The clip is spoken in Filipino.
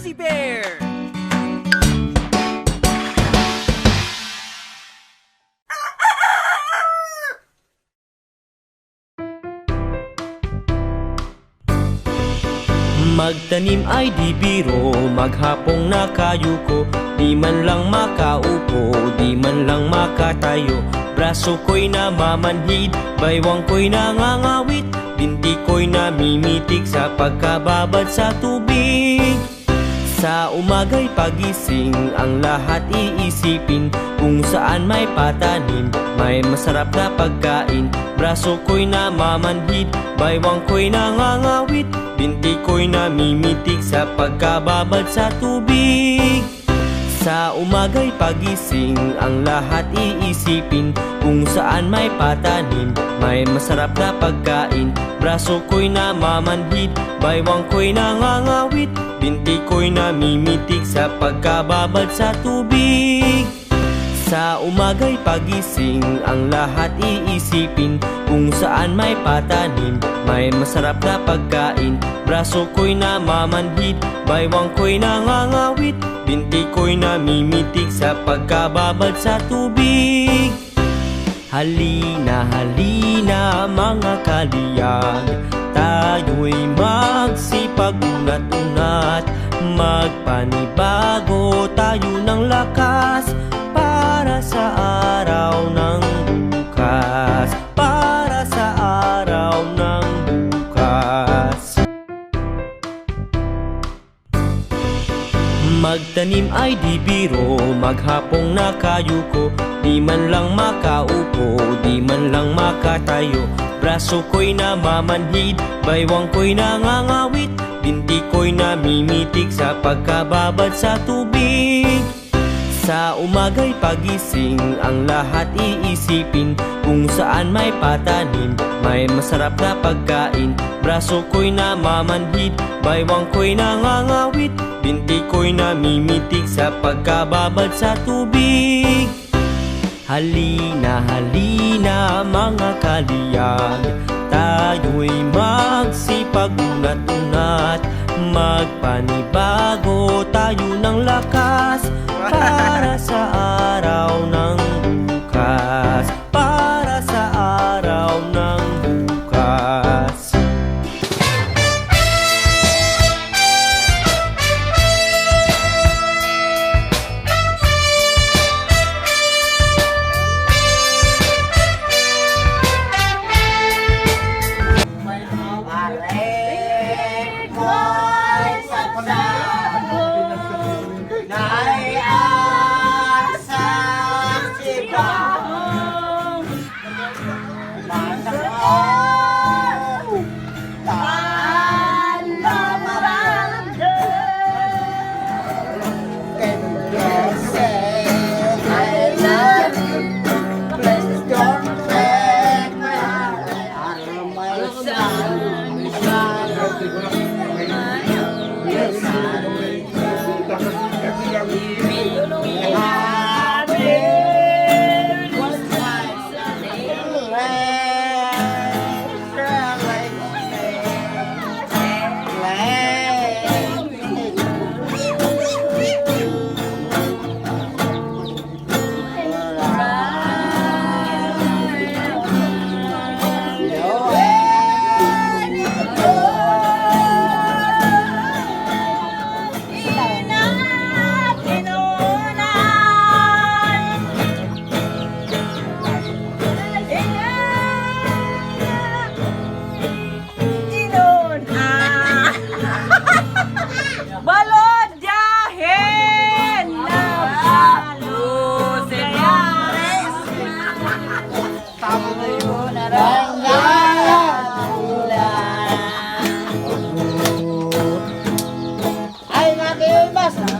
Easy Bear! Magtanim ay di biro, maghapong nakayuko. Di man lang makaupo, di man lang makatayo. Braso ko'y namamanhid, baywang ko'y nangangawit. Binti ko'y namimitig sa pagkababad sa tubig. Sa umaga'y pagising, ang lahat iisipin. Kung saan may patanim, may masarap na pagkain. Braso ko'y namamanhid, baywang ko'y nangangawit. Binti ko'y namimitig sa pagkababad sa tubig. Sa umaga'y pagising, ang lahat iisipin. Kung saan may patanim, may masarap na pagkain. Braso ko'y namamanhid, baywang ko'y nangangawit. Binti ko'y namimitig sa pagkababad sa tubig. Sa umaga'y pagising, ang lahat iisipin. Kung saan may patanim, may masarap na pagkain. Braso ko'y namamanhid, baywang ko'y nangangawit. Binti ko'y namimitig sa pagkababad sa tubig. Halina, halina mga kaliyag, tayo'y magsipag unat-unat. Magpanibago tayo ng lakas para sa araw ng bukas. Para sa araw ng bukas. Magtanim ay di biro, maghapong nakayuko. Di man lang makaupo, di man lang makatayo. Braso ko'y namamanhid, baywang ko'y nangangawit. Binti ko'y namimitig sa pagkababad sa tubig. Sa umaga'y pagising, ang lahat iisipin. Kung saan may patanim, may masarap na pagkain. Braso ko'y namamanhid, baywang ko'y nangangawit. Binti ko'y namimitig sa pagkababad sa tubig. Halina, halina mga kaliyag, tayo'y magsipag unat-unat. Magpanibago tayo ng lakas para sa araw ng bukas. Para sa araw ng bukas. Ay, natin mas ang